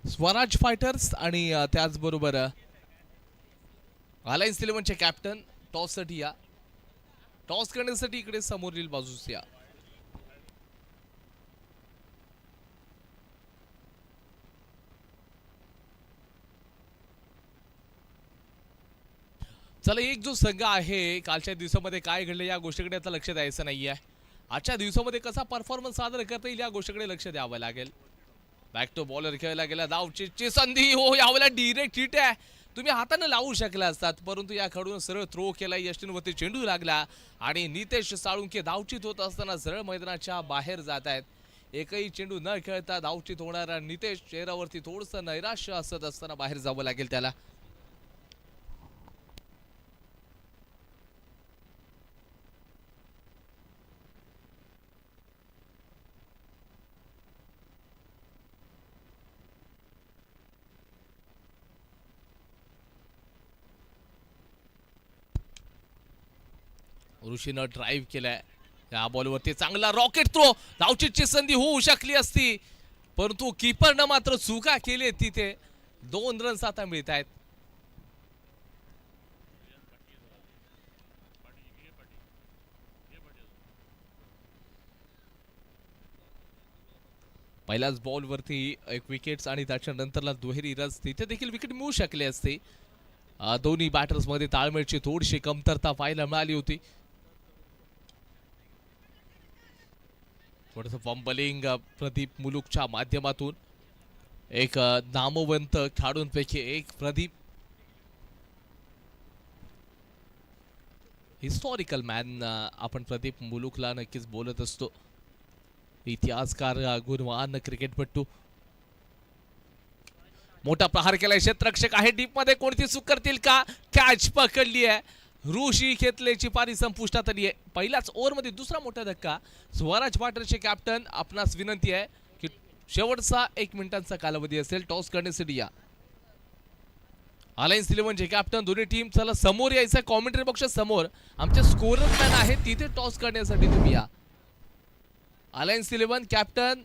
Swaraj fighters आणि त्याचबरोबर alliance 11चे captain टॉससाठी या. टॉस करण्यासाठी इकडे समोरील बाजूस या. चला, एक जो संघ आहे कालच्या दिवसामध्ये काय घडलं या गोष्टीकडे आता लक्ष द्यायचं नाहीये. आजच्या दिवसामध्ये कसा परफॉर्मन्स सादर करता येईल या गोष्टीकडे लक्ष द्यावं लागेल. बॅक टू बॉलर खेळला गेला. धावची संधी. हो, यावेळेला डिरेक्ट हिट आहे. तुम्ही हाताने लावू शकला असतात, परंतु या खेळून सरळ थ्रो केला. यष्टींवरती चेंडू लागला आणि नितेश साळुंके धावचीत होत असताना सरळ मैदानाच्या बाहेर जात आहेत. एकही चेंडू न खेळता धावचीत होणारा नितेश चेहऱ्यावरती थोडंसं नैराश्य असत असताना बाहेर जावं लागेल त्याला. ऋषीनं ड्राईव्ह केलाय. या बॉलवरती चांगला रॉकेट थ्रो. धावचीची संधी होऊ शकली असती, परंतु कीपरनं मात्र चुका केली. तिथे 2 रन्स आता मिळत आहेत. पहिल्याच बॉलवरती एक विकेट्स आणि त्याच्यानंतरला दुहेरी रन्स. तिथे देखील विकेट मिळू शकले असते. दोन्ही बॅटर्स मध्ये ताळमेळची थोडीशी कमतरता पाहायला मिळाली होती. थोडंसं फंबलिंग प्रदीप मुलुकच्या माध्यमातून. एक नामवंत खेळाडूंपैकी एक प्रदीप. हिस्टॉरिकल मॅन आपण प्रदीप मुलुकला नक्कीच बोलत असतो. इतिहासकार, गुणवान क्रिकेटपटू. मोठा प्रहार केलाय. क्षेत्ररक्षक आहे डीप मध्ये. कोणती चूक करतील का? कॅच पकडली आहे. ऋषी खेतलेची पारी संपुष्टात आली आहे. पहिल्याच ओव्हरमध्ये दुसरा मोठा धक्का. स्वराज फायटरचे कॅप्टन, आपणास विनंती आहे की शेवटचा 1 मिनिटांचा कालावधी असेल टॉस करण्यासाठी या. अलायन्स 11चे कॅप्टन दोन्ही टीम चला समोर यायचं. कॉमेंट्री बॉक्सच्या समोर आमचे स्कोरर मॅन आहे, तिथे टॉस करण्यासाठी तुम्ही या. अलायन्स 11 कॅप्टन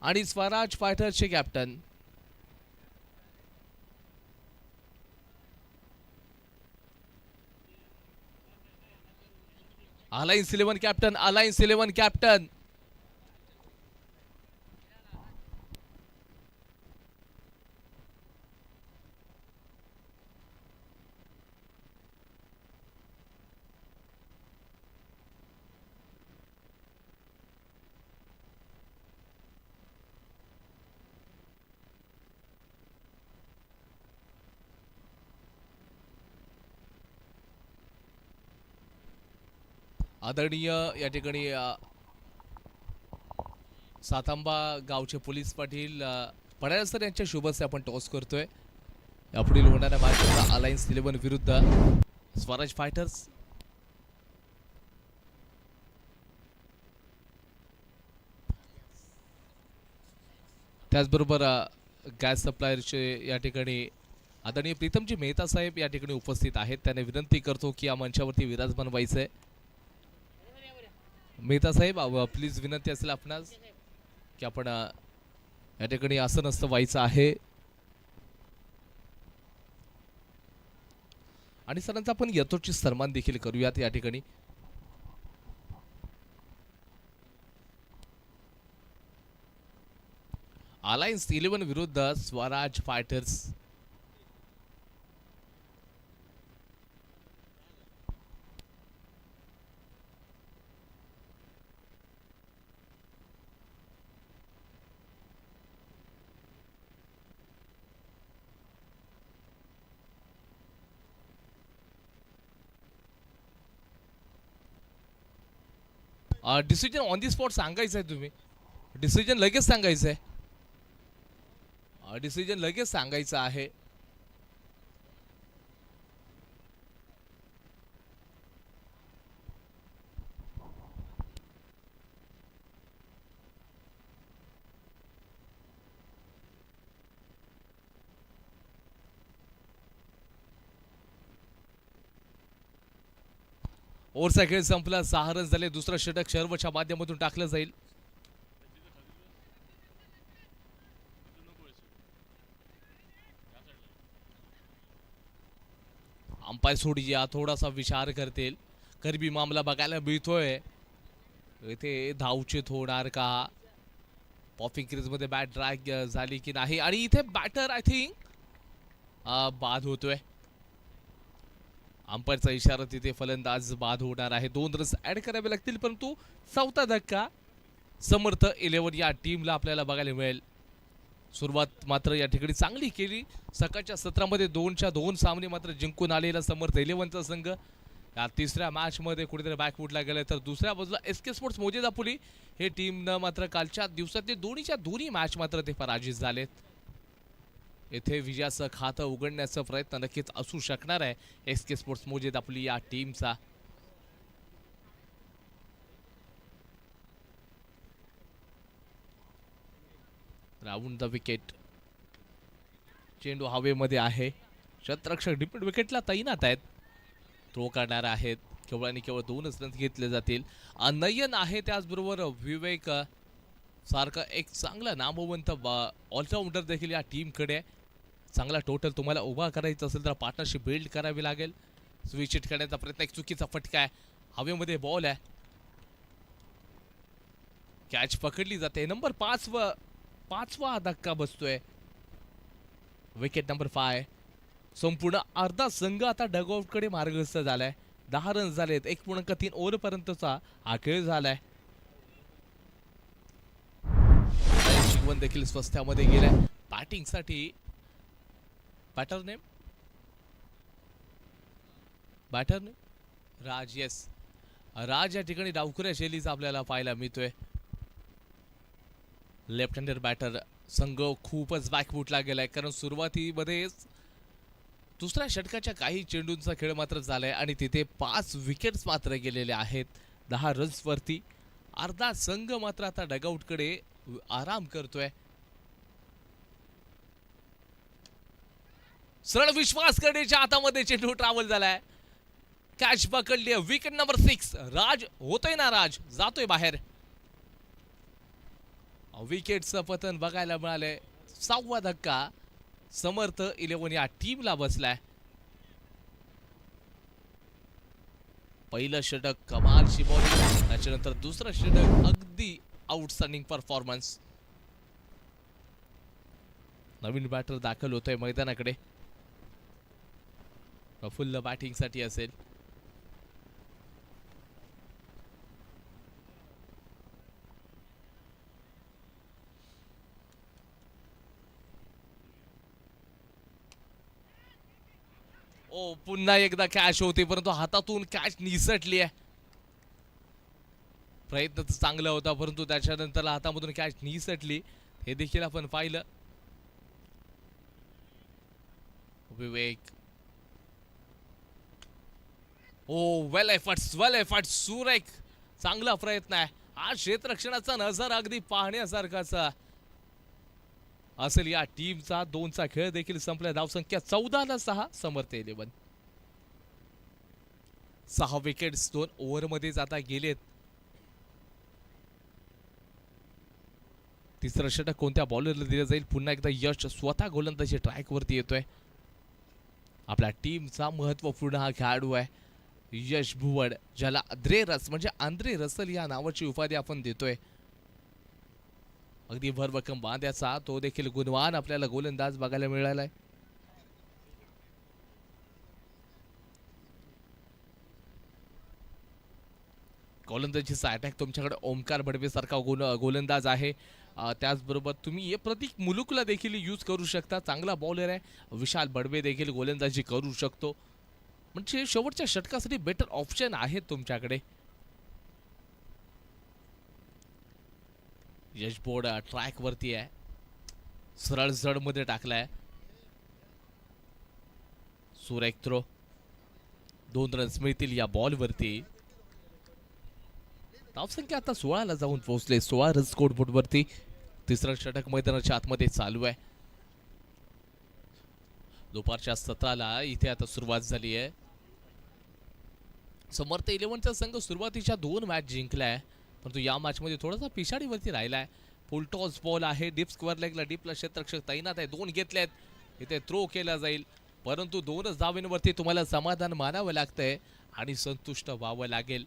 आणि स्वराज फायटरचे captain. Alliance 11 captain, alliance 11 captain. आदरणीय या ठिकाणी सातांबा गावचे पोलीस पाटील पडाळ सर यांच्या शुभस्य आपण टॉस करतोय. यापुढील होणाऱ्या मॅचला अलायन्स 11 विरुद्ध स्वराज फायटर्स. त्याचबरोबर गॅस सप्लायरचे या ठिकाणी आदरणीय प्रीतमजी मेहता साहेब या ठिकाणी उपस्थित आहेत. त्यांना विनंती करतो की या मंचावरती विराजमान व्हायचंय. मेहता साहेब, प्लीज विनंती असेल आपणास की आपण या ठिकाणी आसनस्थ व्हायचं आहे. आणि सरांचा आपण यथोचित सन्मान देखील करूयात या ठिकाणी. अलायन्स 11 विरुद्ध Swaraj fighters. Decision on the spot सांगायचं आहे. तुम्ही डिसिजन लगेच सांगायचं आहे. डिसिजन लगेच सांगायचं आहे. ओव्हरचा खेळ संपला. 6 रन झाले. दुसरं षटक शर्वच्या माध्यमातून टाकलं जाईल. अंपायर सोडिया थोडासा विचार करतील. गरीबी मामला बघायला मिळतोय. इथे धावचीत होणार का? पॉपिंग क्रीज मध्ये बॅट ड्रॅग झाली की नाही आणि इथे बॅटर आय थिंक बाद होतोय. अंपायरचा इशारा तिथे फलंदाज बाद होणार आहे. 2 रन्स ऍड करावे लागतील परंतु चौथा धक्का समर्थ 11 या टीमला आपल्याला बघायला मिळेल. सुरुवात मात्र या ठिकाणी चांगली केली. सकाळच्या सत्रामध्ये 2च्या 2 सामने मात्र जिंकून आलेला समर्थ 11चा संघ या तिसऱ्या मॅच मध्ये कुठेतरी बॅकफुटला गेलाय. तर दुसऱ्या बाजूला एसके स्पोर्ट्स मोजे दापोली हे टीमनं मात्र कालच्या दिवसातले दोन्ही मॅच मात्र ते पराजित झालेत. येथे विजयाचं खातं उघडण्याचा प्रयत्न नक्कीच असू शकणार आहे एसके स्पोर्ट्स मोजे दापोली या टीमचा. Round the wicket. चेंडू हवेमध्ये आहे. शतरक्षक डिफेंड विकेटला तैनात आहेत. थ्रो करणार आहेत. केवळ आणि केवळ 2च रन्स घेतले जातील. नयन आहे त्याचबरोबर विवेक सारखा एक चांगला नामवंत ऑलराऊंडर देखील या टीमकडे. चांगला टोटल तुम्हाला उभा करायचा असेल तर पार्टनरशिप बिल्ड करावी लागेल. स्विच हिट करण्याचा प्रयत्न. एक चुकीचा फटका आहे. हवेमध्ये बॉल आहे. कॅच पकडली जाते. नंबर 5वा धक्का बसतोय. Wicket number 5. संपूर्ण अर्धा संघ आता डगआउटकडे मार्गस्थ झालाय. 10 रन्स झालेत. 1.3 ओव्हर पर्यंतचा हा खेळ झालाय. शिकवण देखील स्वस्थ्यामध्ये गेलाय. बॅटिंग साठी batter name Raj. Yes, Raj या ठिकाणी डावखुऱ्या शैलीचा आपल्याला पाहायला मिळतोय. Left handed batter. संघ खूपच बॅकफुटला गेलाय कारण सुरुवातीमध्येच दुसऱ्या षटकाच्या काही चेंडूंचा खेळ मात्र झालाय आणि तिथे 5 विकेट्स मात्र गेलेले आहेत 10 रन्स वरती. अर्धा संघ मात्र आता डगआउटकडे आराम करतोय. सरळ विश्वास करण्याच्या हातामध्ये चेंडू ट्रॅव्हल झालाय. कॅच पकडली. Wicket number 6. राज होतोय ना, राज जातोय बाहेर. विकेटचं पतन बघायला मिळालंय. 6वा धक्का समर्थ 11 या टीमला बसलाय. पहिलं षटक कमालची बॉलिंग. त्याच्यानंतर दुसरं षटक अगदी आउटस्टँडिंग परफॉर्मन्स. नवीन बॅटर दाखल होतोय मैदानाकडे. फुल बॅटिंग साठी असेल. पुन्हा एकदा कॅच होते परंतु हातातून कॅच निसटली आहे. प्रयत्न तर चांगला होता परंतु त्याच्यानंतर हातामधून कॅच निसटली. हे देखील आपण पाहिलं. विवेक. वेल एफर्ट्स. सुरेख चांगला प्रयत्न आहे. हा क्षेत्ररक्षणाचा नजर अगदी पाहण्यासारखाच असेल या टीमचा. 2चा खेळ देखील संपला. धावसंख्या 14-6 समर्थ 11. 6 विकेट्स 2 ओव्हरमध्ये आता गेलेत. तिसरं षटक कोणत्या बॉलरला दिलं जाईल? पुन्हा एकदा यश स्वतः गोलंदाजी ट्रॅक वरती येतोय. आपल्या टीमचा महत्वपूर्ण हा खेळाडू आहे यश भुवड, ज्याला आंद्रे रसल या नावाची उपाधी आपण देतोय. अगदी भरभक्कम बांध्याचा तो देखील गुणवान आपल्याला गोलंदाज बघायला मिळालाय. गोलंदाजीचा अटॅक तुमच्याकडे ओमकार बडवे सारखा गोलंदाज आहे. त्याचबरोबर तुम्ही प्रतीक मुलुकला देखील यूज करू शकता. चांगला बॉलर आहे. विशाल बडवे देखील गोलंदाजी करू शकतो. म्हणजे शेवटच्या षटकासाठी बेटर ऑप्शन आहेत तुमच्याकडे. यश बोर्ड ट्रॅक वरती आहे. सरळ जड मध्ये टाकलाय. सुरेख थ्रो. 2 रन्स मिळतील या बॉल वरती. धावसंख्या आता 16ला जाऊन पोहोचले. 16 रन स्कोर बोर्ड वरती. तिसरं षटक मैदानाच्या आतमध्ये चालू आहे. दुपारच्या सत्राला इथे आता सुरुवात झाली आहे. समर्थ 11चा संघ सुरुवातीच्या 2 मॅच जिंकलाय परंतु या मॅच मध्ये थोडासा पिछाडीवरती राहिलाय. फुल टॉस बॉल आहे. डीप स्क्वेअर लेगला डीपला क्षेत्ररक्षक तैनात आहे. 2 घेतलेत. इथे थ्रो केला जाईल परंतु 2च धावांवरती तुम्हाला समाधान मानावं लागतंय आणि संतुष्ट व्हावं लागेल.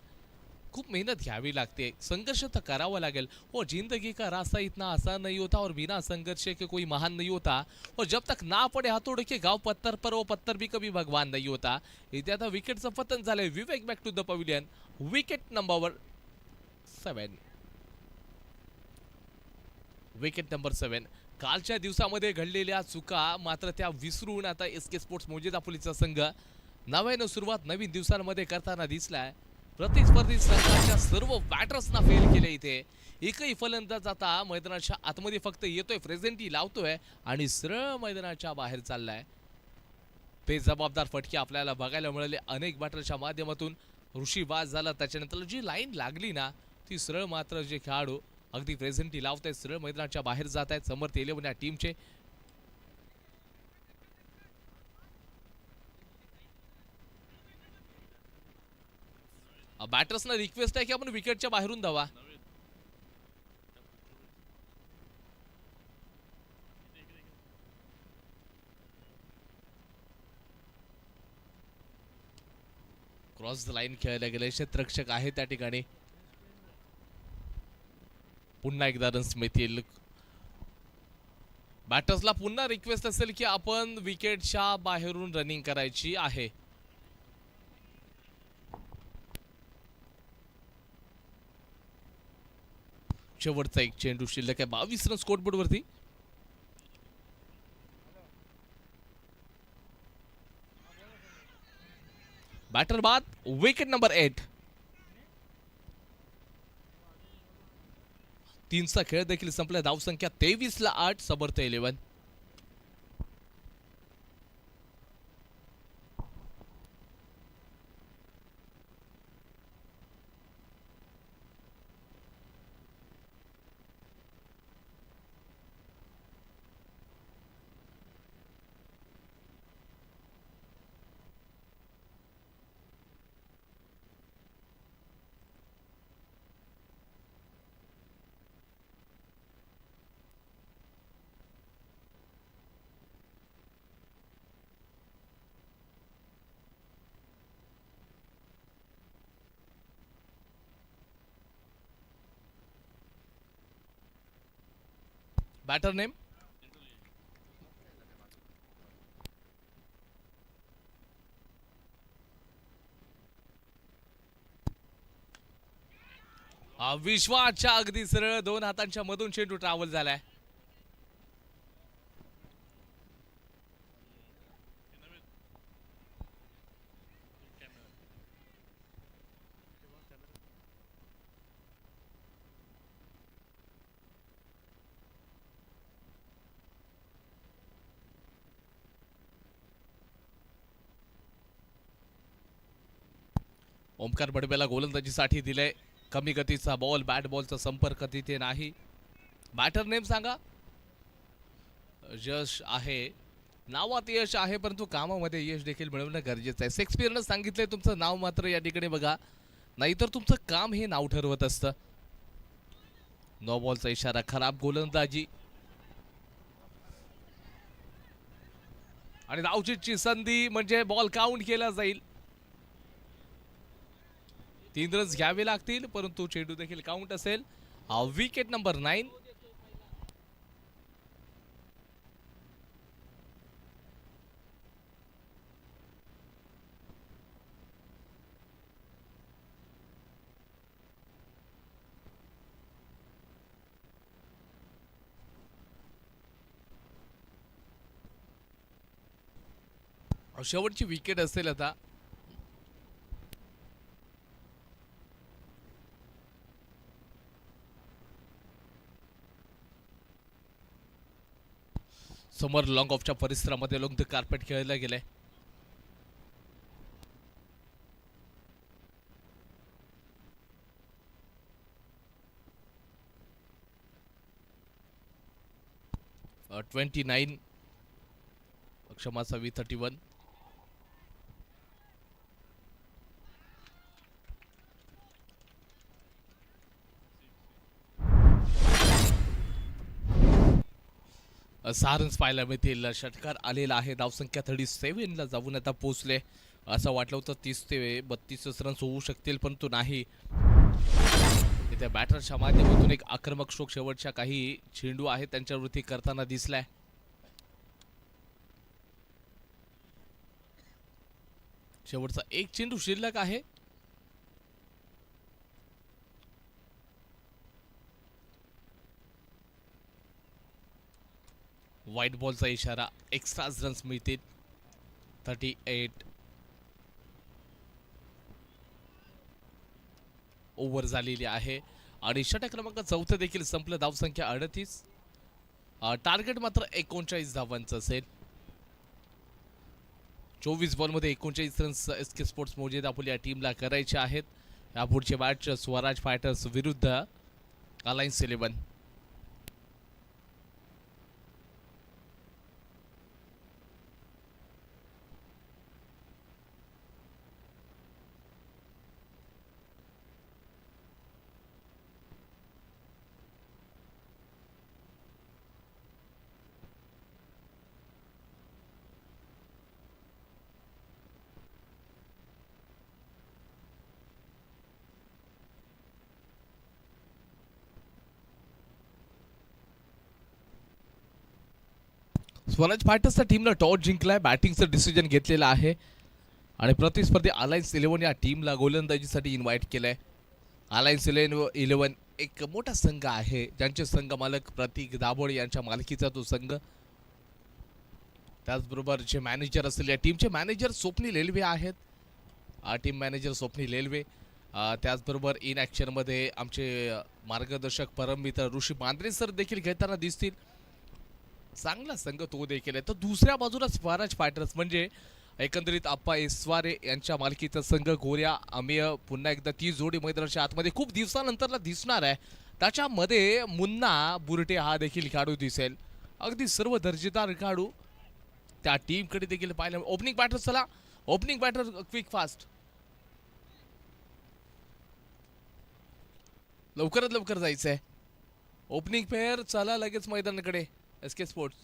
खूप मेहनत घ्यावी लागते, संघर्ष तर करावा लागेल. और जिंदगी का रास्ता इतना आसान नहीं होता और बिना संघर्ष के कोई महान नहीं होता. और जब तक ना पडे हातोड के गाव पत्थर पर वो पत्थर भी कभी भगवान नहीं होता. इथे आता विकेटचं पतन झालंय. Vivek back to the pavilion. Wicket number 7. Wicket number 7. कालच्या दिवसामध्ये घडलेल्या चुका मात्र त्या विसरून आता एसके स्पोर्ट्स मोजे दापोलीचा संघ नव्यानं सुरुवात नवीन दिवसांमध्ये करताना दिसलाय. प्रतिस्पर्धी संघाच्या सर्व बॅटर्सना फेल केले. इथे एकही फलंदाज आता मैदानाच्या आतमध्ये फक्त येतोय, प्रेझेंटी लावतोय आणि सरळ मैदानाच्या बाहेर चाललाय. बेजबाबदार फटके आपल्याला बघायला मिळाले अनेक बॅटरच्या माध्यमातून. ऋषी वाज झाला, त्याच्यानंतर जी लाईन लागली ना ती सरळ मात्र जे खेळाडू अगदी प्रेझेंटी लावतायत सरळ मैदानाच्या बाहेर जात आहेत. समर्थ 11 या टीमचे बॅटर्सना रिक्वेस्ट आहे की आपण विकेटच्या बाहेरून धावा. क्रॉस द लाईन खेळायला गेले, क्षेत्ररक्षक आहे त्या ठिकाणी. पुन्हा एकदा रन्स मिळतील. बॅटर्सला पुन्हा रिक्वेस्ट असेल की आपण विकेटच्या बाहेरून रनिंग करायची आहे. शेवटचा एक चेंडू शिल्लक आहे. 22 रन स्कोरबोर्ड वरती. बॅटर बाद. Wicket number 8. 3चा खेळ देखील संपला. धावसंख्या 23 ला 8. समर्थ 11. बॅटर नेम विश्वाच्या अगदी सरळ 2 हातांच्या मधून चेंडू ट्रॅव्हल झालाय. ओमकार बडवेला गोलंदाजीसाठी दिले. कमी गतीचा बॉल, बॅट बॉलचा संपर्क तिथे नाही. बॅटर नेम सांगा. यश आहे, नावात यश आहे परंतु कामामध्ये यश देखील मिळवणं गरजेचं आहे. शेक्सपियरनं सांगितलंय तुमचं नाव मात्र या ठिकाणी बघा, नाहीतर तुमचं काम हे नाव ठरवत असतं. नो बॉलचा इशारा. खराब गोलंदाजी आणि धावचीची संधी म्हणजे बॉल काउंट केला जाईल. 3 रन्स घ्यावे लागतील परंतु चेंडू देखील काउंट असेल. Wicket number 9. शेवटची विकेट असेल आता. समर लॉंग ऑफच्या परिसरामध्ये लॉंग द कार्पेट खेळायला गेले. अ 29 क्षमा 31. 6 रन्स पाहायला मिळतील. षटकार आलेला आहे. धावसंख्या 37 ला जाऊन आता पोहोचले. असं वाटलं होतं 30 ते 32 रन्स होऊ शकतील, परंतु नाही. इथे बॅटरच्या माध्यमातून एक आक्रमक स्ट्रोक शेवटच्या काही चेंडू आहेत त्यांच्यावरती करताना दिसलाय. शेवटचा एक चेंडू शिल्लक आहे. व्हाईट बॉलचा इशारा. एक्स्ट्रा रन्स मिळतील. 38 ओव्हर झालेली आहे आणि षटक क्रमांक 4 देखील संपलं. धावसंख्या 38. टार्गेट मात्र 39 धावांचं असेल. 24 बॉलमध्ये 39 रन्स एसके स्पोर्ट्स मोजेद आपल्या टीमला करायचे आहेत. यापुढचे मॅच स्वराज फायटर्स विरुद्ध अलायन्स 11. स्वराज फायटर्सच्या टीमनं टॉस जिंकलाय. बॅटिंगचं डिसिजन घेतलेलं आहे आणि प्रतिस्पर्धी अलायन्स 11 या टीमला गोलंदाजीसाठी इन्व्हाइट केलंय. अलायन्स 11 एक मोठा संघ आहे, ज्यांचे संघ मालक प्रतीक दाभोळे यांच्या मालकीचा तो संघ. त्याचबरोबर जे मॅनेजर असतील या टीमचे मॅनेजर स्वप्नील एल्वे आहेत. Team manager Swapnil Elwe. त्याचबरोबर इन ॲक्शनमध्ये आमचे मार्गदर्शक परममित्र ऋषी मांद्रे सर देखील घेताना दिसतील. चांगला संघ तो देखील आहे. तर दुसऱ्या बाजूला स्वराज फायटर्स म्हणजे एकंदरीत आप्पा एस्वारे यांच्या मालकीचा संघ. गोऱ्या अमेय पुन्हा एकदा ती जोडी मैदानाच्या आतमध्ये खूप दिवसानंतरला दिसणार आहे. त्याच्यामध्ये मुन्ना बुरटे हा देखील खेळाडू दिसेल. अगदी सर्व दर्जेदार खेळाडू त्या टीमकडे देखील पाहिलं. ओपनिंग बॅटर चला. ओपनिंग बॅटर क्विक फास्ट लवकरात लवकर जायचंय. ओपनिंग पेअर चला लगेच मैदानाकडे एसके स्पोर्ट्स.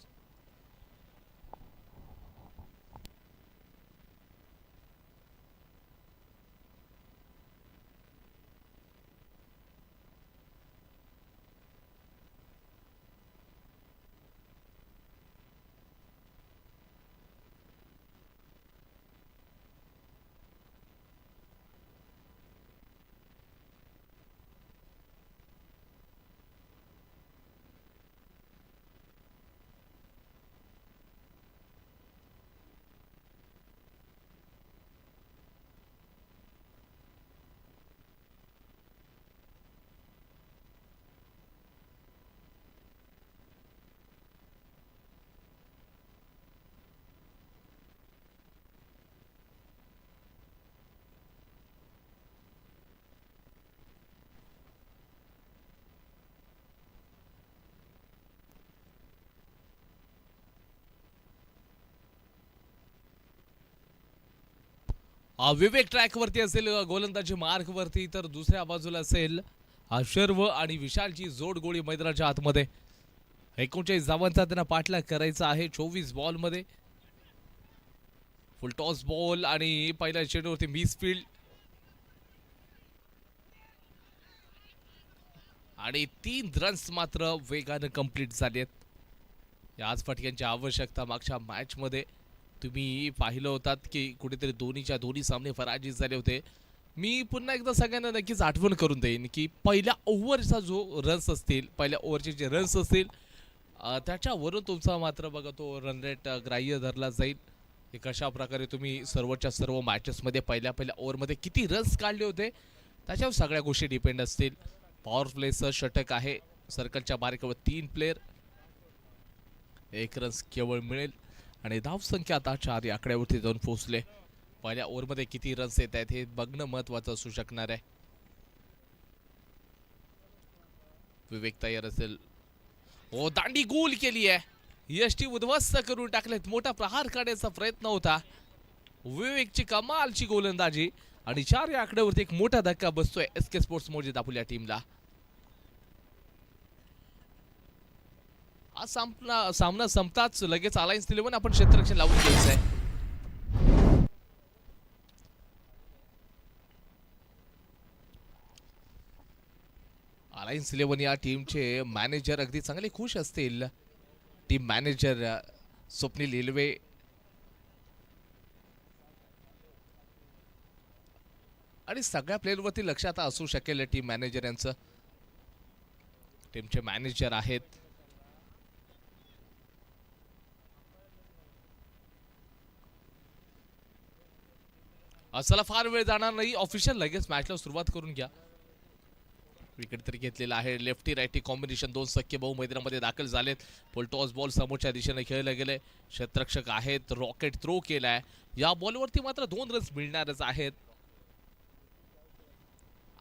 विवेक ट्रॅकवरती असेल गोलंदाजी मार्कवरती, तर दुसऱ्या बाजूला असेल शर्व आणि विशालची जोड गोळी मैदानाच्या आतमध्ये. 39 धावांचा त्यांना पाठलाग करायचा आहे 24 बॉलमध्ये. फुल टॉस बॉल आणि पहिल्या चेंडूवरती मिस फील्ड आणि 3 रन्स मात्र वेगानं कंप्लीट झालेत. याच फटक्यांची आवश्यकता मागच्या मॅचमध्ये तुम्ही पाहिलं होतात की कुठेतरी दोन्ही सामने पराजित झाले होते. मी पुन्हा एकदा सगळ्यांना नक्कीच आठवण करून देईन की पहिल्या ओव्हरचा जो रन्स असतील, पहिल्या ओव्हरचे जे रन्स असतील त्याच्यावरून तुमचा मात्र बघा तो रन रेट ग्राह्य धरला जाईल. हे कशा प्रकारे तुम्ही सर्वच्या सर्व मॅचेसमध्ये पहिल्या ओव्हरमध्ये किती रन्स काढले होते त्याच्यावर सगळ्या गोष्टी डिपेंड असतील. पॉवर प्लेचं षटक आहे. सर्कलच्या बारीकावर 3 प्लेयर, 1 रन्स केवळ मिळेल आणि धावसंख्या आता 4 या आकड्यावरती जाऊन पोहोचले. पहिल्या ओव्हरमध्ये किती रन्स येत आहेत हे बघणं महत्त्वाचं असू शकणार आहे. विवेक तयार असेल. ओ दांडी गोल केली आहे. यष्टी उद्ध्वस्त करून टाकलेत. मोठा प्रहार काढण्याचा प्रयत्न होता. विवेकची कमालची गोलंदाजी आणि 4 या आकड्यावरती एक मोठा धक्का बसतोय एसके स्पोर्ट्स मोजेद आपल्या टीमला. आज सामना संपताच लगेच अलायन्स 11 आपण क्षेत्ररक्षण लावून घ्यायचं आहे. अलायन्स 11 या टीमचे मॅनेजर अगदी चांगले खुश असतील. टीम मॅनेजर स्वप्नील इलवे आणि सगळ्या प्लेयरवरती लक्ष आता असू शकेल टीम मॅनेजर यांचं. टीमचे मॅनेजर आहेत चला फार वेळ जाणार नाही, ऑफिशियल लगेच मॅचला सुरुवात करून घ्या. विकेट तरी घेतलेला आहे. लेफ्टी राईटी कॉम्बिनेशन, दोन सख्खे भाऊ मैदानामध्ये दाखल झालेत. फुलटॉस बॉल समोरच्या दिशेने खेळले गेले. क्षेत्ररक्षक आहेत, रॉकेट थ्रो केलाय. या बॉलवरती मात्र 2 रन्स मिळणारच आहेत.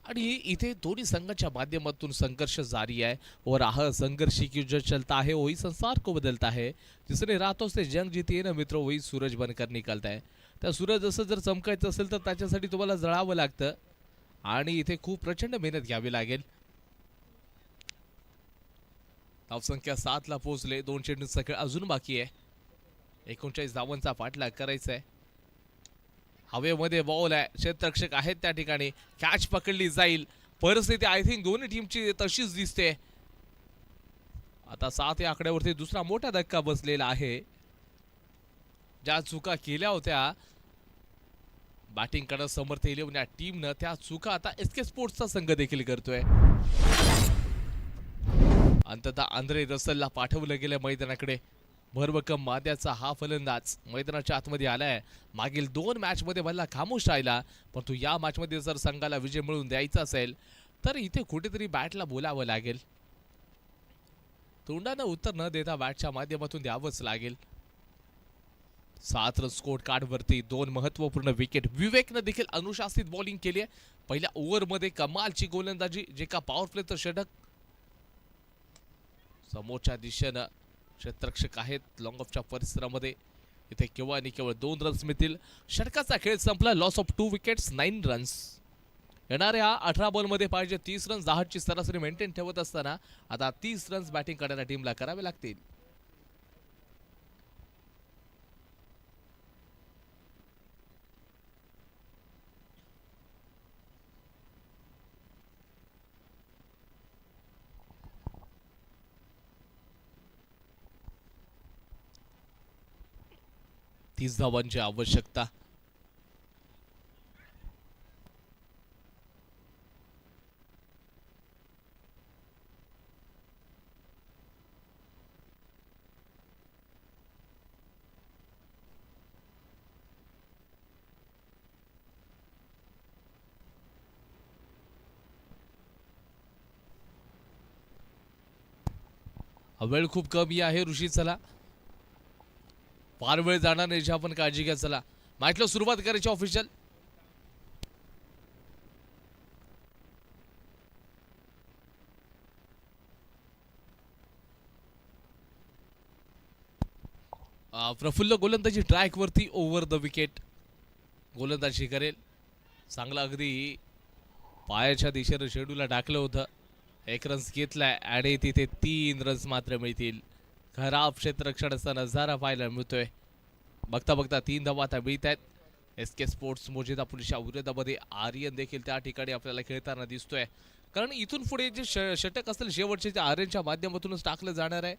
आणि इथे दोन्ही संघाच्या माध्यमातून संघर्ष जारी है और रहा संघर्ष की जो चलता है वही संसार को बदलता है. जिसने रातों से जंग जीती है ना मित्रों, वही सूरज बनकर निकलता है. त्या सूरज असं जर चमकायचं असेल तर त्याच्यासाठी तुम्हाला जळावं लागतं आणि इथे खूप प्रचंड मेहनत घ्यावी लागेल. धावसंख्या 7 ला पोहोचले. 2 चेंडूंचा खेळ अजून बाकी आहे. 39 धावांचा पाठलाग करायचा आहे. हवेमध्ये बॉल आहे, क्षेत्ररक्षक आहेत त्या ठिकाणी. कॅच पकडली जाईल. परिस्थिती आय थिंक दोन्ही टीमची तशीच दिसते. आता 7 या आकड्यावरती दुसरा मोठा धक्का बसलेला आहे. ज्या चुका केल्या होत्या बॅटिंग करत समर्थ इलेव्हन या टीमनं, त्या चुका आता एसके स्पोर्ट्सचा संघ देखील करतोय. अंततः आंद्रे रसलला पाठवलं गेलं मैदानाकडे. भरभक्कम माद्याचा हा फलंदाज मैदानाच्या आतमध्ये आलाय. मागील 2 मॅच मध्ये भल्ला खामोश राहिला, परंतु या मॅच मध्ये जर संघाला विजय मिळवून द्यायचा असेल तर इथे कुठेतरी बॅटला बोलावं लागेल. तोंडानं उत्तर न देता बॅटच्या माध्यमातून द्यावंच लागेल. 7 रन स्कोर कार्ड वरती 2 महत्वपूर्ण विकेट. विवेकनं देखील अनुशासित बॉलिंग केली आहे. पहिल्या ओव्हर मध्ये कमालची गोलंदाजी, जे का पॉवर प्ले तर षटक. समोरच्या दिशेनं क्षेत्ररक्षक आहेत लॉंग ऑफच्या परिसरामध्ये. इथे केवळ आणि केवळ 2 रन्स मिळतील. षटकाचा खेळ संपला. Loss of 2 wickets 9 runs. येणाऱ्या 18 बॉलमध्ये पाहिजे 30 रन्स. 10 ची सरासरी मेंटेन ठेवत असताना आता 30 रन्स बॅटिंग करणाऱ्या टीमला करावे लागतील. तीस धावांची आवश्यकता. वेळ खूप कमी आहे ऋषी. चला फार वेळ जाणार नाही, आपण काळजी घ्या. चला मॅचला सुरुवात करायची ऑफिशियल. प्रफुल्ल गोलंदाजी ट्रॅक वरती ओव्हर द विकेट गोलंदाजी करेल. चांगला अगदी पायाच्या दिशेने शेड्यूलला टाकलं होतं. 1 रन्स घेतलाय आणि तिथे 3 रन्स मात्र मिळतील. खराब क्षेत्ररक्षणाचा नजारा पाहायला मिळतोय. बघता बघता 3 धावा आता मिळत आहेत. एसके स्पोर्ट्स मोजिदा पुलिसच्या विरोधामध्ये आर्यन देखील त्या ठिकाणी आपल्याला खेळताना दिसतोय. कारण इथून पुढे जे षटक असेल शेवटचे ते आर्यनच्या माध्यमातूनच टाकलं जाणार आहे.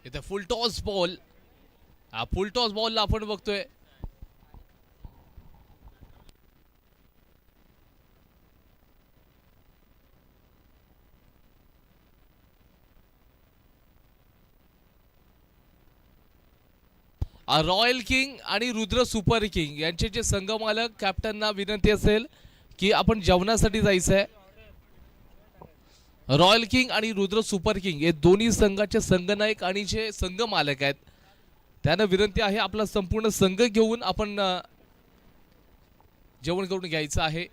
इथे full toss ball. Full toss बॉलला आपण बघतोय रॉयल किंग आणि रुद्र सुपर किंग यांचे जे संघमालक कॅप्टनना विनंती असेल की आपण जेवणासाठी जायचंय. रॉयल किंग आणि रुद्र सुपर किंग हे दोन्ही संघाचे संघनायक आणि जे संघ मालक आहेत त्यांना विनंती आहे आपला संपूर्ण संघ घेऊन आपण जेवण करून घ्यायचं आहे.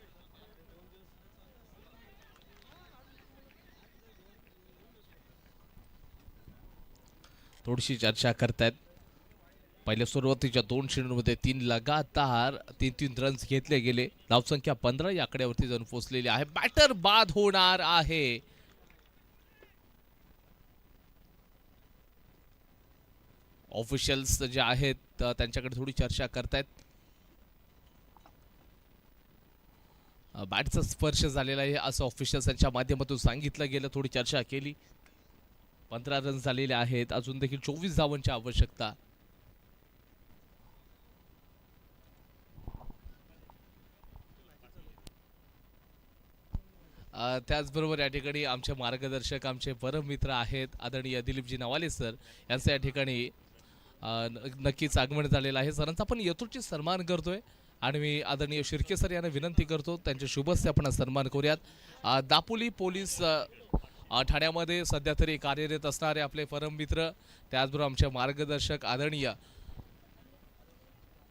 थोडीशी चर्चा करतायत. पहिल्या सुरुवातीच्या 2 चेंडूंमध्ये 3 लगातार 3-3 रन्स घेतले गेले. धावसंख्या 15 या आकड्यावरती जाऊन पोहोचलेली आहे. बॅटर बाद होणार आहे. ऑफिशियल्स जे आहेत त्यांच्याकडे थोडी चर्चा करतायत. बॅटचा स्पर्श झालेला आहे असं ऑफिशियल्सच्या माध्यमातून सांगितलं गेलं. थोडी चर्चा केली. 15 रन्स झालेले आहेत. अजून देखील 24 धावांची आवश्यकता. त्याचबरोबर या ठिकाणी आमचे मार्गदर्शक आमचे परम मित्र आहेत आदरणीय दिलीपजी नवाले सर यांचं या ठिकाणी नक्कीच आगमन झालेलं आहे. सरांचा आपण यथोचित सन्मान करतोय आणि मी आदरणीय शिर्के सर यांना विनंती करतो त्यांच्या शुभस्य आपण सन्मान करूयात. दापोली पोलीस ठाण्यामध्ये सध्या तरी कार्यरत असणारे आपले परम मित्र त्याचबरोबर आमचे मार्गदर्शक आदरणीय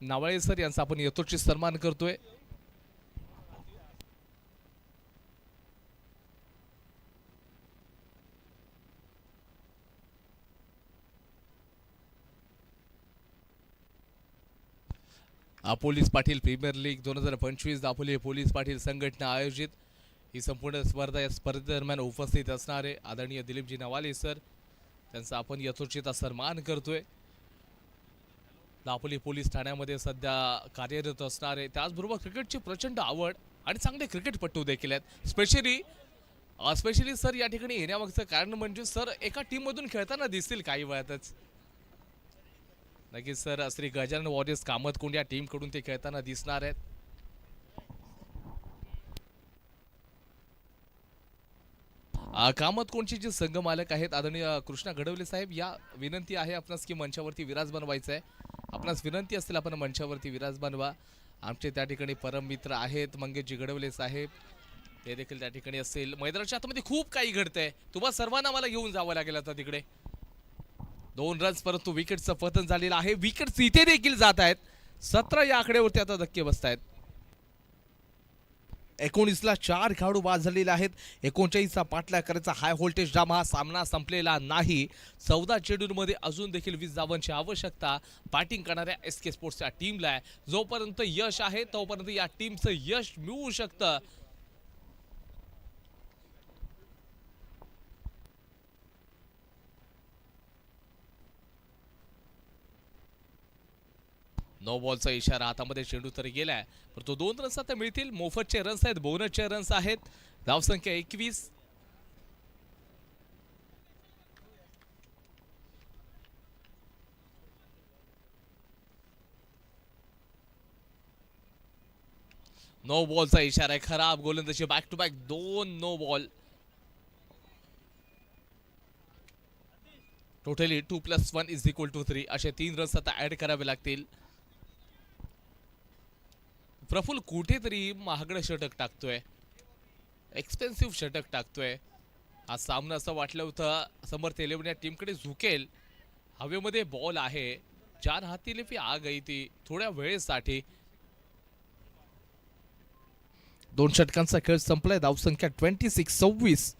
नवाळे सर यांचा आपण यथोचित सन्मान करतोय. Police Patil premier league 2025 Dapoli police Patil संघटना आयोजित ही संपूर्ण स्पर्धा या स्पर्धेदरम्यान उपस्थित असणारे आदरणीय दिलीपजी नवाले सर त्यांचा आपण यथोचित सन्मान करतोय. दापोली पोलीस ठाण्यामध्ये सध्या कार्यरत असणारे त्याचबरोबर क्रिकेटची प्रचंड आवड आणि चांगले क्रिकेटपटू देखील आहेत. स्पेशली सर या ठिकाणी येण्यामागचं कारण म्हणजे सर एका टीममधून खेळताना दिसतील काही वेळातच. नक्कीच सर श्री गजानन वॉरियर्स कामतकुंड या टीम कडून ते खेळताना दिसणार आहेत. कामतकुंडचे जे संघ मालक आहेत आदरणीय कृष्णा घडवले साहेब या विनंती आहे आपणास की मंचावरती विराज बनवायचं आहे. आपणास विनंती असतील आपण मंचावरती विराज बनवा. आमचे त्या ठिकाणी परम मित्र आहेत मंगेशजी घडवले साहेब ते देखील त्या ठिकाणी असेल. मैदानाच्या आतमध्ये खूप काही घडतंय. तुम्हाला सर्वांना मला घेऊन जावं लागेल आता तिकडे. 2 रन्स परंतु विकेटचं पतन झालेलं आहे. विकेट्स इथे देखील जात आहेत. 17 या आकड्यावरती आता धक्के बसत आहेत. 19ला 4 खेळाडू बाद झालेले आहेत. 39चा पाठलाग करायचा हाय व्होल्टेज ड्रामा हा सामना संपलेला नाही. 14 चेंडूंमध्ये अजून देखील 20 धावांची आवश्यकता बॅटिंग करणाऱ्या SK स्पोर्ट्सच्या टीमला आहे. जोपर्यंत यश आहे तोपर्यंत या टीमचं यश मिळू शकतं. नो बॉलचा इशारा हातामध्ये चेंडू तरी गेलाय परंतु 2 रन्स आता मिळतील. मोफतचे रन्स आहेत बोनसचे रन्स आहेत. धावसंख्या 21. नो बॉलचा इशारा आहे. खराब गोलंदाजी back to back 2 no ball. Totally 2 + 1 = 3 असे 3 रन्स आता ऍड करावे लागतील. प्रफुल्ल कुठेतरी महागडं षटक टाकतोय. एक्सपेन्सिव्ह षटक टाकतोय. हा सामना असं वाटलं होतं समर्थ 11 या टीमकडे झुकेल. हवेमध्ये बॉल आहे. 4 हातीले फी आ गई ती थोड्या वेळेसाठी. 2 षटकांचा खेळ संपलाय. धावसंख्या 26-26.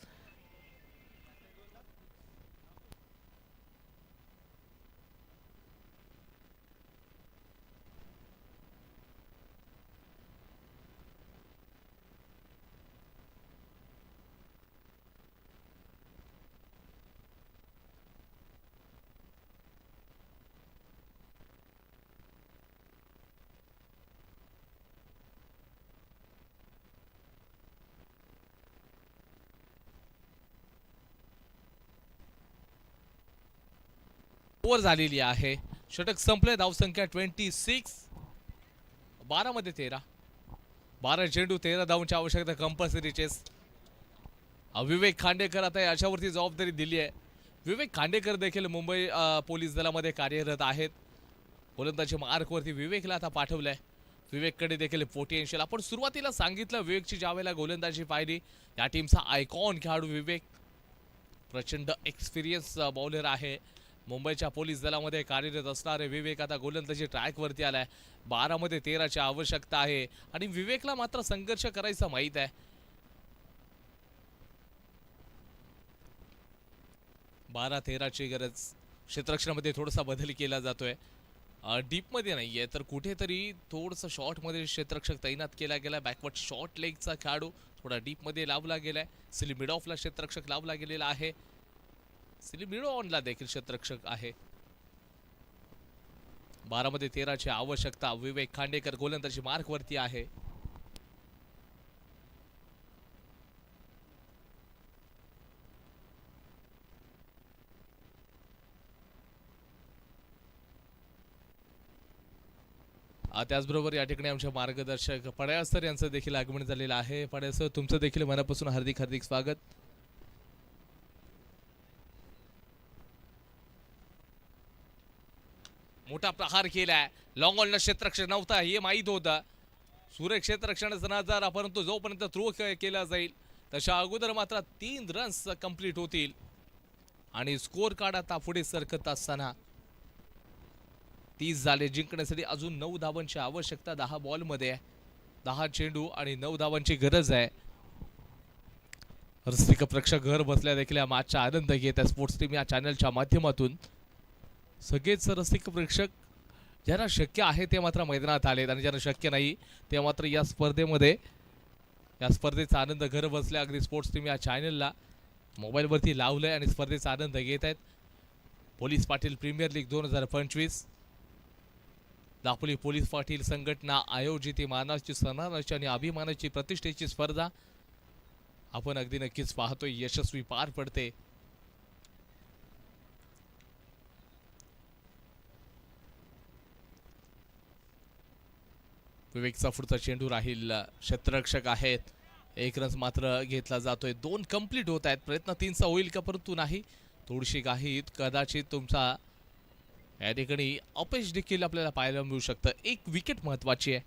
ओव्हर झालेली आहे. षटक संपले. धावसंख्या 26. 12 मध्ये 13. 12 चेंडू 13 धावांची आवश्यकता. Compulsory chess. विवेक खांडेकर आता याच्यावरती जबाबदारी दिली आहे. विवेक खांडेकर देखील मुंबई पोलीस दलामध्ये कार्यरत आहेत. गोलंदाजी मार्कवरती विवेकला आता पाठवलंय. विवेककडे देखील पोटेन्शियल. आपण सुरुवातीला सांगितलं विवेकची ज्यावेळेला गोलंदाजी पाहिली या टीमचा आयकॉन खेळाडू विवेक प्रचंड एक्सपिरियन्स बॉलर आहे. मुंबईच्या पोलीस दलामध्ये कार्यरत असणारे विवेक आता गोलंदाजी ट्रॅकवरती आलाय. 12 मध्ये 13ची आवश्यकता आहे आणि विवेकला मात्र संघर्ष करायचा माहित आहे. 12-13ची गरज. क्षेत्ररक्षणामध्ये थोडासा बदल केला जातोय. डीपमध्ये नाहीये तर कुठेतरी थोडंसं शॉर्टमध्ये क्षेत्ररक्षक तैनात केला गेला. बॅकवर्ड शॉर्ट लेगचा खेळाडू थोडा डीपमध्ये लावला गेलाय. सिलिमिड ऑफला क्षेत्ररक्षक लावला गेलेला आहे. सिलिमिड ऑनला देखील क्षेत्ररक्षक आहे. 12 मध्ये 13ची आवश्यकता. विवेक खांडेकर गोलंदाजी मार्कवरती आहे. त्याचबरोबर या ठिकाणी आमचे मार्गदर्शक पड्याळ सर यांचं देखील आगमन झालेलं आहे. पड्याळ सर तुमचं देखील मनापासून हार्दिक हार्दिक स्वागत. मोठा प्रहार केलाय. लॉंग ऑनला क्षेत्ररक्षक नव्हता हे माहीत होतं. सूर्य क्षेत्ररक्षणाचा नजर परंतु जोपर्यंत थ्रो केला जाईल तशा अगोदर मात्र 3 रन्स कंप्लीट होतील आणि स्कोर कार्ड आता पुढे सरकत असताना 30 झाले. जिंकण्यासाठी अजून 9 धावांची आवश्यकता. 10 बॉलमध्ये 10 चेंडू आणि 9 धावांची गरज आहे. रसिक प्रेक्षक घर बसल्या देखील या मॅचचा आनंद घेत आहे. स्पोर्ट्स टीम या चॅनलच्या माध्यमातून सगळेच रसिक प्रेक्षक ज्यांना शक्य आहे ते मात्र मैदानात आलेत आणि ज्यांना शक्य नाही ते मात्र या स्पर्धेचा आनंद घर बसल्या अगदी स्पोर्ट्स टीम या चॅनलला मोबाईलवरती लावलंय आणि स्पर्धेचा आनंद घेत आहेत. Police Patil premier league 2025 Dapoli police Patil संघटना आयोजित मानाची सन्मानाची आणि अभिमानाची प्रतिष्ठेची स्पर्धा आपण अगदी नक्कीच पाहतोय यशस्वी पार पडते. विवेकचा पुढचा चेंडू राहील. क्षेत्ररक्षक आहेत. 1 रन मात्र घेतला जातोय. 2 कंप्लीट होत आहेत. प्रयत्न 3चा होईल का परंतु नाही. थोडीशी घाईत कदाचित तुमचा या ठिकाणी अपयश देखील आपल्याला पाहायला मिळू शकतं. 1 विकेट महत्वाची आहे.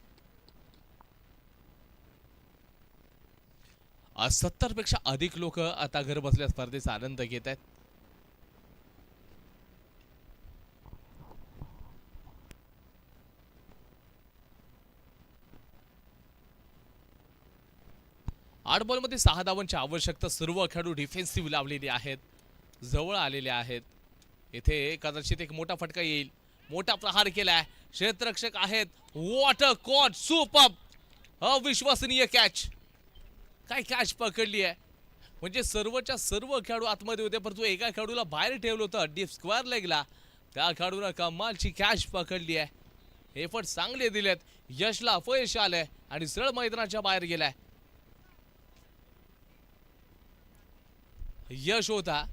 70 पेक्षा अधिक लोक आता घर बसल्या स्पर्धेचा आनंद घेत आहेत. आठ बॉलमध्ये 6 धावांची आवश्यकता. सर्व खेळाडू डिफेन्सिव्ह लावलेले आहेत. जवळ आलेले आहेत. येथे कदाचित एक मोठा फटका येईल. मोठा प्रहार केलाय. क्षेत्ररक्षक आहेत. What a caught. सुपर. अविश्वसनीय कॅच. काय कॅच पकडली आहे. म्हणजे सर्वच्या सर्व खेळाडू आतमध्ये होते परंतु एका खेळाडूला बाहेर ठेवलं होतं डीप स्क्वेअर लेगला. त्या खेळाडूला कमालची कॅच पकडली आहे. एफर्ट चांगले दिलेत. यशला अपयश आलंय आणि सरळ मैदानाच्या बाहेर गेलाय. यश होता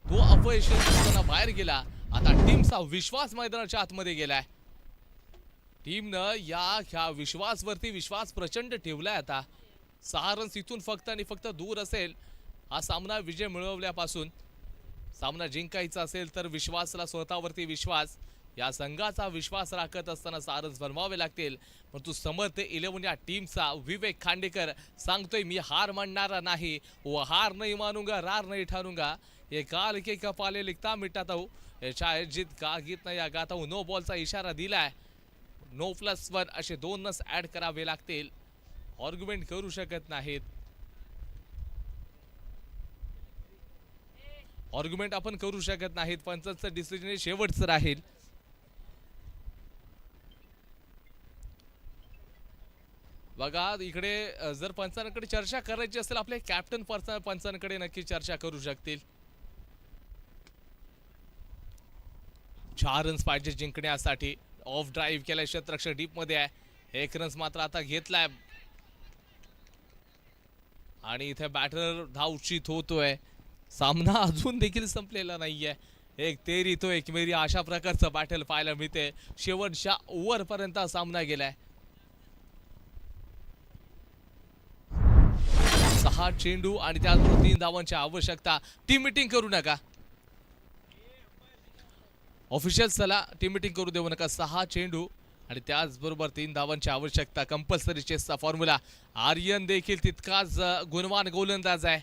तो अपयश बाहेर गेला. आता टीमचा विश्वास मैदानाच्या आतमध्ये गेलाय. टीमनं या विश्वासवरती विश्वास प्रचंड ठेवलाय. आता 6 रन्स इथून फक्त आणि फक्त दूर असेल हा सामना विजय मिळवल्यापासून. सामना जिंकायचा असेल तर विश्वासला स्वतःवरती विश्वास या संघाचा विश्वास राखत असताना 6 रन्स बनवावे लागतील. परंतु समर्थ 11 या टीमचा विवेक खांडेकर सांगतोय मी हार मानणारा नाही. वो हार नहीं मानूंगा रार नहीं ठानूंगा. ये काल के कपाले लिखता मिटाता हूँ. शायद जित का गीत नाही गाता हूँ. नो बॉलचा इशारा दिलाय. नो +1 असे 2 रन्स ऍड करावे लागतील. आर्ग्युमेंट करू शकत नाहीत. आर्ग्युमेंट आपण करू शकत नाहीत. पंचांचं डिसिजन शेवटचं राहील. बघा इकडे जर पंचांकडे चर्चा करायची असेल आपले कॅप्टन पंचांकडे नक्की चर्चा करू शकतील. 4 रन्स पाहिजे जिंकण्यासाठी. ऑफ ड्राईव्ह केलाय. क्षेत्ररक्षक डीप मध्ये आहे. 1 रन्स मात्र आता घेतलाय आणि इथे बॅटर धावचित होतोय. सामना अजून देखील संपलेला नाहीये. एक तेरी तो एक मेरी अशा प्रकारचं बॅटल पाहायला मिळते. शेवटच्या ओव्हर पर्यंत सामना गेलाय. 6 चेंडू आणि त्याचबरोबर 3 धावांची आवश्यकता. टीम मीटिंग करू नका. ऑफिशियल्सला टीम मीटिंग करू देऊ नका. 6 चेंडू आणि त्याचबरोबर 3 धावांची आवश्यकता. Compulsory चेसचा formula. आर्यन देखील तितकाच गुणवान गोलंदाज आहे.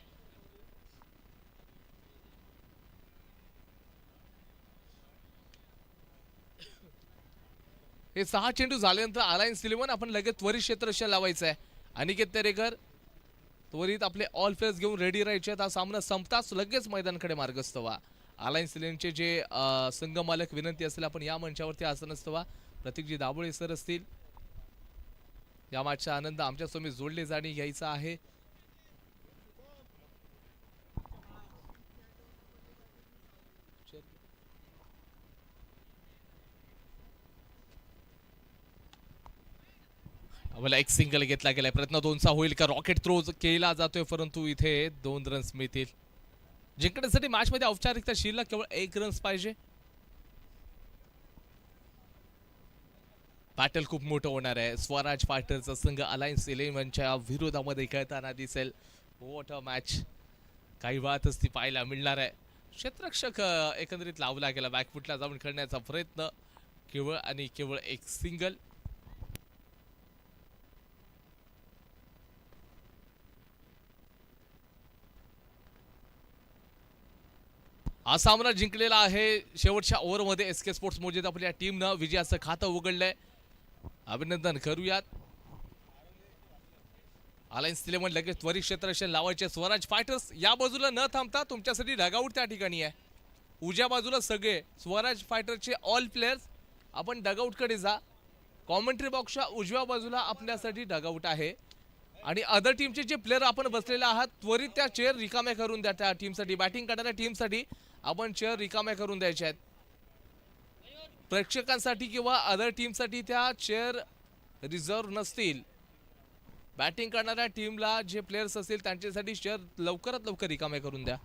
हे 6 चेंडू झाल्यानंतर अलायन्स 11 आपण लगेच त्वरित क्षेत्ररक्षण लावायचं आहे. अनिकेत तेरेकर त्वरित आपले ऑल प्लेयर्स घेऊन रेडी राहायचे. हा सामना संपताच लगेच मैदानाकडे मार्गस्थ व्हा. अलायन्स लेनचे जे संघ मालक विनंती असेल आपण या मंचावरती आसन असतवा प्रतीकजी दाभोळे सर असतील. या मॅचचा आनंद आमच्या समोर जोडले जाणे घ्यायचा आहे. मला एक सिंगल घेतला गेलाय. प्रयत्न दोनचा होईल का? रॉकेट थ्रो केला जातोय परंतु इथे 2 रन्स मिळतील. जिंकण्यासाठी मॅच मध्ये औपचारिकता शिल्लक केवळ 1 रन्स पाहिजे. बॅटल खूप मोठं होणार आहे. स्वराज फायटरचा संघ अलायन्स 11च्या विरोधामध्ये खेळताना दिसेल. What a match. काही वेळातच ती पाहायला मिळणार आहे. क्षेत्ररक्षक एकंदरीत लावला गेला. बॅकफुटला जाऊन खेळण्याचा प्रयत्न. केवळ आणि केवळ एक सिंगल. हा सामना जिंकलेला आहे. शेवटच्या ओव्हरमध्ये एसके स्पोर्ट्स मोजेत आपल्या टीमनं विजयाचं खातं उघडलंय. अभिनंदन करूयात. अलायन्स 11 लगेच त्वरित क्षेत्ररक्षण लावायचे. स्वराज फायटर्स या बाजूला न थांबता तुमच्यासाठी डगआउट त्या ठिकाणी आहे. उजव्या बाजूला सगळे स्वराज फायटरचे ऑल प्लेयर्स आपण डगआउटकडे जा. कॉमेंट्री बॉक्सच्या उजव्या बाजूला आपल्यासाठी डगआउट आहे. आणि अदर टीमचे जे प्लेयर आपण बसलेले आहात त्वरित त्या चेअर रिकाम्या करून द्या. त्या टीमसाठी बॅटिंग करणाऱ्या टीमसाठी आपण चेअर रिकाम्या करून द्यायच्या आहेत. प्रेक्षकांसाठी किंवा अदर टीमसाठी त्या चेअर रिझर्व नसतील. बॅटिंग करणाऱ्या टीमला जे प्लेयर्स असतील त्यांच्यासाठी चेअर लवकरात लवकर रिकाम्या करून द्या.